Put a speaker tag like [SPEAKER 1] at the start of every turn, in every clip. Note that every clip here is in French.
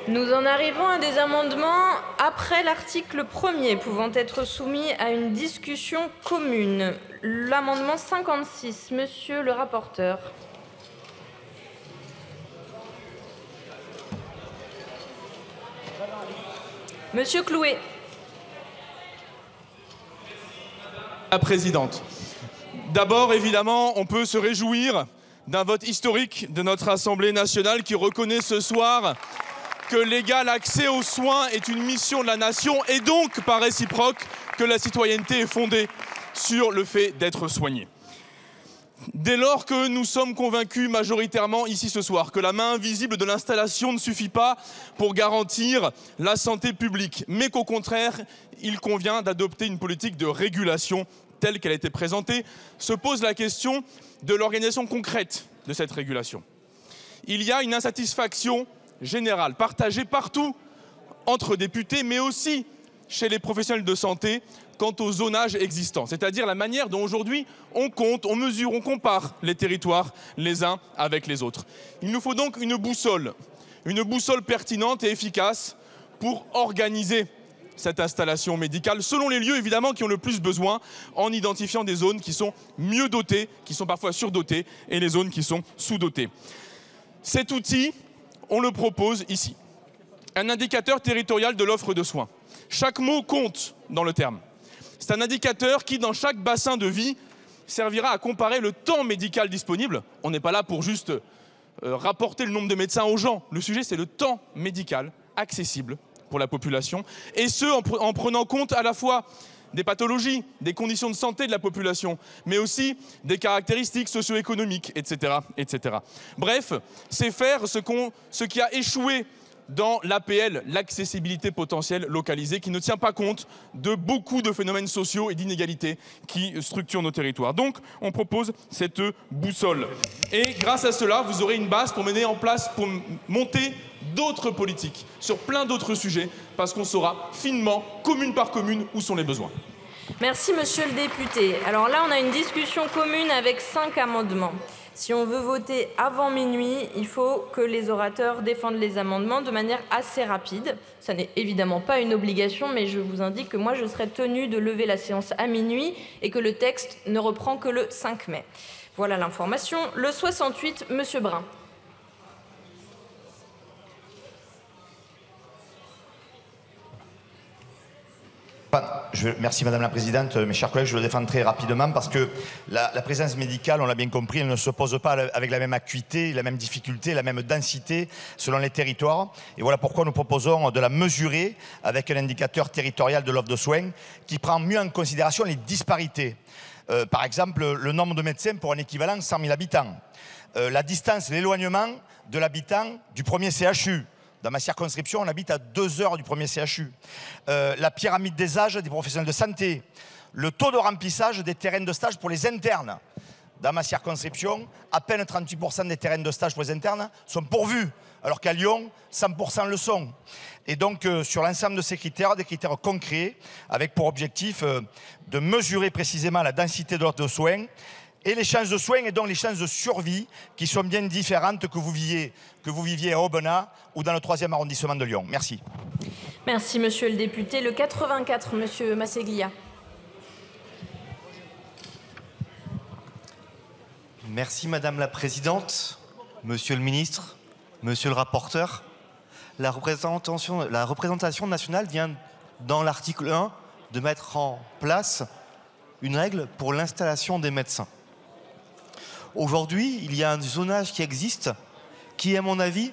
[SPEAKER 1] Nous en arrivons à des amendements après l'article 1er pouvant être soumis à une discussion commune. L'amendement 56, monsieur le rapporteur. Monsieur Clouet.
[SPEAKER 2] La présidente. D'abord, évidemment, on peut se réjouir d'un vote historique de notre Assemblée nationale qui reconnaît ce soir que l'égal accès aux soins est une mission de la nation et donc, par réciproque, que la citoyenneté est fondée sur le fait d'être soigné. Dès lors que nous sommes convaincus majoritairement ici ce soir que la main invisible de l'installation ne suffit pas pour garantir la santé publique, mais qu'au contraire, il convient d'adopter une politique de régulation telle qu'elle a été présentée, se pose la question de l'organisation concrète de cette régulation. Il y a une insatisfaction générale, partagée partout entre députés, mais aussi chez les professionnels de santé, quant au zonage existant, c'est-à-dire la manière dont aujourd'hui on compte, on mesure, on compare les territoires les uns avec les autres. Il nous faut donc une boussole pertinente et efficace pour organiser cette installation médicale, selon les lieux évidemment qui ont le plus besoin, en identifiant des zones qui sont mieux dotées, qui sont parfois surdotées, et les zones qui sont sous-dotées. Cet outil, on le propose ici. Un indicateur territorial de l'offre de soins. Chaque mot compte dans le terme. C'est un indicateur qui, dans chaque bassin de vie, servira à comparer le temps médical disponible. On n'est pas là pour juste rapporter le nombre de médecins aux gens. Le sujet, c'est le temps médical accessible pour la population, et ce, en prenant compte à la fois des pathologies, des conditions de santé de la population, mais aussi des caractéristiques socio-économiques, etc., etc. Bref, c'est faire ce qui a échoué dans l'APL, l'accessibilité potentielle localisée, qui ne tient pas compte de beaucoup de phénomènes sociaux et d'inégalités qui structurent nos territoires. Donc, on propose cette boussole. Et grâce à cela, vous aurez une base pour pour monter d'autres politiques sur plein d'autres sujets, parce qu'on saura finement, commune par commune, où sont les besoins.
[SPEAKER 1] Merci, monsieur le député. Alors là, on a une discussion commune avec 5 amendements. Si on veut voter avant minuit, il faut que les orateurs défendent les amendements de manière assez rapide. Ça n'est évidemment pas une obligation, mais je vous indique que moi, je serai tenue de lever la séance à minuit et que le texte ne reprend que le 5 mai. Voilà l'information. Le 68, monsieur Brun.
[SPEAKER 3] Merci Madame la Présidente. Mes chers collègues, je le défends très rapidement parce que la présence médicale, on l'a bien compris, elle ne se pose pas avec la même acuité, la même difficulté, la même densité selon les territoires. Et voilà pourquoi nous proposons de la mesurer avec un indicateur territorial de l'offre de soins qui prend mieux en considération les disparités. Par exemple, le nombre de médecins pour un équivalent 100 000 habitants. La distance, l'éloignement de l'habitant du premier CHU. Dans ma circonscription, on habite à 2 heures du premier CHU. La pyramide des âges des professionnels de santé. Le taux de remplissage des terrains de stage pour les internes. Dans ma circonscription, à peine 38% des terrains de stage pour les internes sont pourvus, alors qu'à Lyon, 100% le sont. Et donc, sur l'ensemble de ces critères, des critères concrets, avec pour objectif de mesurer précisément la densité de l'offre de soins et les chances de soins et donc les chances de survie qui sont bien différentes que vous viviez à Aubenas ou dans le 3e arrondissement de Lyon. Merci.
[SPEAKER 1] Merci, monsieur le député. Le 84, monsieur Masseglia.
[SPEAKER 4] Merci, Madame la Présidente, Monsieur le Ministre, Monsieur le rapporteur. La représentation nationale vient, dans l'article 1, de mettre en place une règle pour l'installation des médecins. Aujourd'hui, il y a un zonage qui existe, qui est, à mon avis,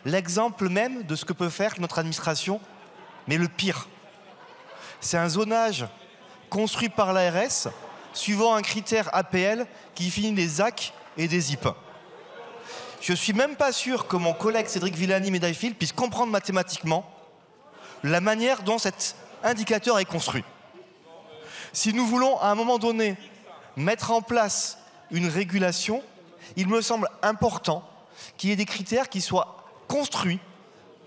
[SPEAKER 4] l'exemple même de ce que peut faire notre administration, mais le pire. C'est un zonage construit par l'ARS, suivant un critère APL qui finit des ZAC et des IP. Je ne suis même pas sûr que mon collègue Cédric Villani-Médaille-Fil puisse comprendre mathématiquement la manière dont cet indicateur est construit. Si nous voulons, à un moment donné, mettre en place une régulation, il me semble important qu'il y ait des critères qui soient construits,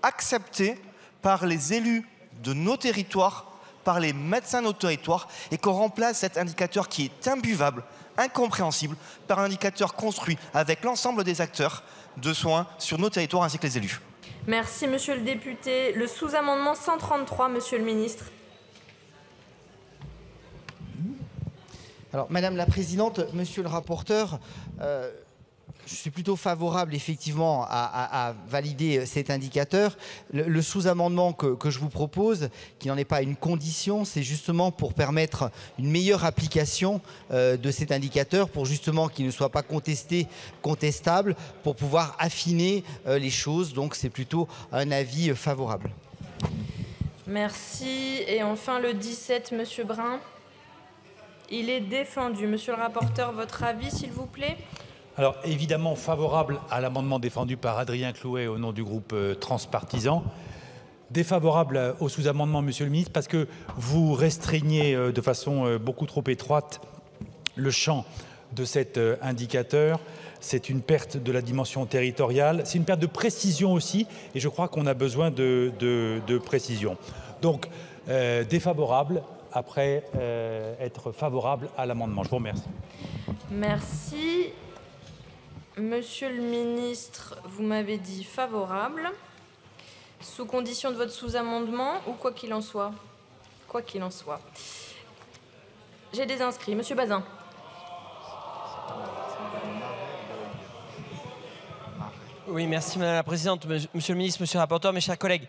[SPEAKER 4] acceptés par les élus de nos territoires, par les médecins de nos territoires, et qu'on remplace cet indicateur qui est imbuvable, incompréhensible, par un indicateur construit avec l'ensemble des acteurs de soins sur nos territoires ainsi que les élus.
[SPEAKER 1] Merci, monsieur le député. Le sous-amendement 133, monsieur le ministre.
[SPEAKER 5] Alors, Madame la Présidente, Monsieur le rapporteur, je suis plutôt favorable effectivement à valider cet indicateur. Le sous-amendement que je vous propose, qui n'en est pas une condition, c'est justement pour permettre une meilleure application de cet indicateur, pour justement qu'il ne soit pas contestable, pour pouvoir affiner les choses. Donc c'est plutôt un avis favorable.
[SPEAKER 1] Merci. Et enfin le 17, monsieur Brun. Il est défendu. Monsieur le rapporteur, votre avis, s'il vous plaît?
[SPEAKER 6] Alors, évidemment, favorable à l'amendement défendu par Adrien Clouet au nom du groupe transpartisan. Défavorable au sous-amendement, monsieur le ministre, parce que vous restreignez de façon beaucoup trop étroite le champ de cet indicateur. C'est une perte de la dimension territoriale. C'est une perte de précision aussi, et je crois qu'on a besoin de précision. Donc, défavorable, après être favorable à l'amendement. Je vous remercie.
[SPEAKER 1] Merci. Monsieur le ministre, vous m'avez dit favorable, sous condition de votre sous-amendement ou quoi qu'il en soit? Quoi qu'il en soit. J'ai des inscrits. Monsieur Bazin.
[SPEAKER 7] Oui, merci Madame la Présidente, Monsieur le ministre, Monsieur le rapporteur, mes chers collègues.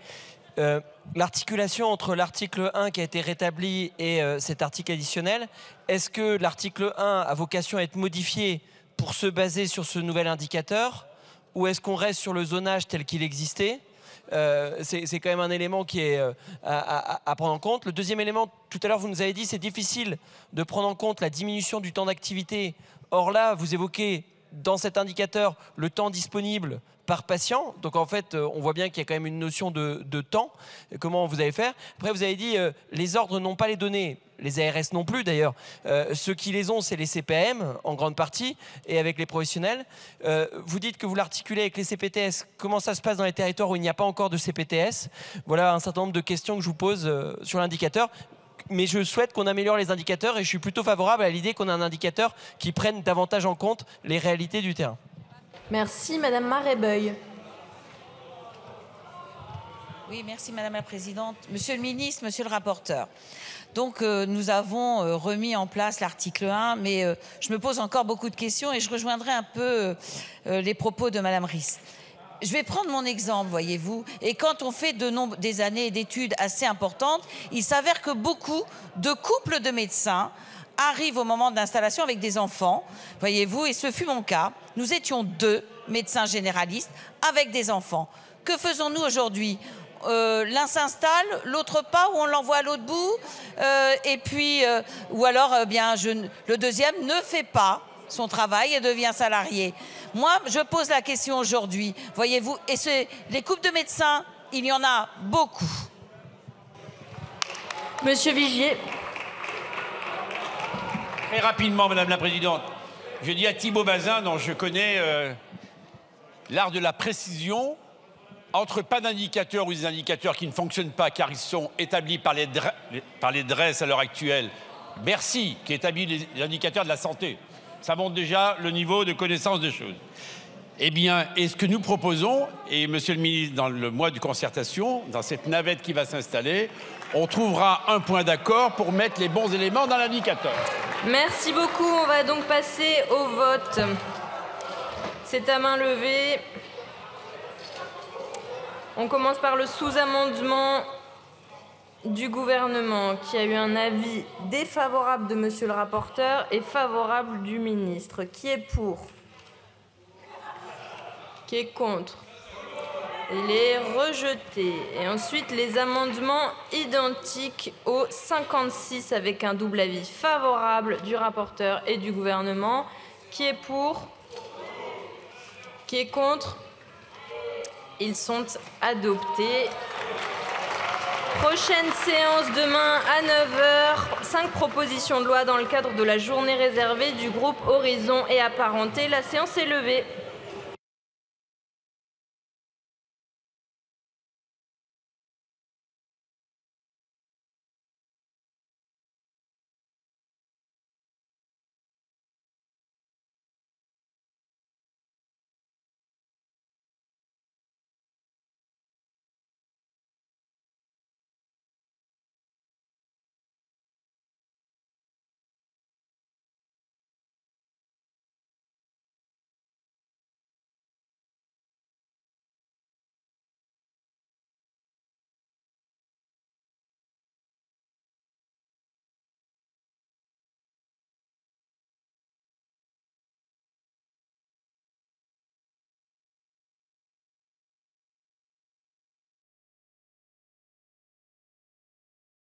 [SPEAKER 7] L'articulation entre l'article 1 qui a été rétabli et cet article additionnel, est-ce que l'article 1 a vocation à être modifié pour se baser sur ce nouvel indicateur, ou est-ce qu'on reste sur le zonage tel qu'il existait? C'est quand même un élément qui est à prendre en compte. Le deuxième élément, tout à l'heure vous nous avez dit c'est difficile de prendre en compte la diminution du temps d'activité. Or là, vous évoquez dans cet indicateur le temps disponible par patient. Donc en fait, on voit bien qu'il y a quand même une notion de temps. Comment vous allez faire? Après, vous avez dit les ordres n'ont pas les données. Les ARS non plus d'ailleurs. Ceux qui les ont, c'est les CPAM en grande partie et avec les professionnels. Vous dites que vous l'articulez avec les CPTS. Comment ça se passe dans les territoires où il n'y a pas encore de CPTS? Voilà un certain nombre de questions que je vous pose sur l'indicateur. Mais je souhaite qu'on améliore les indicateurs et je suis plutôt favorable à l'idée qu'on ait un indicateur qui prenne davantage en compte les réalités du terrain.
[SPEAKER 1] Merci, Madame Marebeuil.
[SPEAKER 8] Oui, merci Madame la Présidente. Monsieur le ministre, Monsieur le rapporteur. Donc nous avons remis en place l'article 1, mais je me pose encore beaucoup de questions et je rejoindrai un peu les propos de Madame Ries. Je vais prendre mon exemple, voyez-vous, et quand on fait des années d'études assez importantes, il s'avère que beaucoup de couples de médecins arrivent au moment de l'installation avec des enfants, voyez-vous, et ce fut mon cas. Nous étions 2 médecins généralistes avec des enfants. Que faisons-nous aujourd'hui? L'un s'installe, l'autre pas, ou on l'envoie à l'autre bout, et puis, ou alors, le deuxième ne fait pas son travail et devient salarié. Moi, je pose la question aujourd'hui, voyez-vous, et les couples de médecins, il y en a beaucoup.
[SPEAKER 1] Monsieur Vigier.
[SPEAKER 9] Très rapidement, Madame la Présidente. Je dis à Thibault Bazin, dont je connais l'art de la précision, entre pas d'indicateurs ou des indicateurs qui ne fonctionnent pas car ils sont établis par les DRES à l'heure actuelle. Bercy, qui établit les indicateurs de la santé. Ça montre déjà le niveau de connaissance des choses. Eh bien, et ce que nous proposons, et Monsieur le ministre, dans le mois de concertation, dans cette navette qui va s'installer, on trouvera un point d'accord pour mettre les bons éléments dans l'indicateur.
[SPEAKER 1] Merci beaucoup. On va donc passer au vote. C'est à main levée. On commence par le sous-amendement du gouvernement qui a eu un avis défavorable de monsieur le rapporteur et favorable du ministre. Qui est pour? Qui est contre? Il est rejeté. Et ensuite, les amendements identiques au 56 avec un double avis favorable du rapporteur et du gouvernement. Qui est pour? Qui est contre? Ils sont adoptés. Prochaine séance demain à 9h. 5 propositions de loi dans le cadre de la journée réservée du groupe Horizon et apparentés. La séance est levée.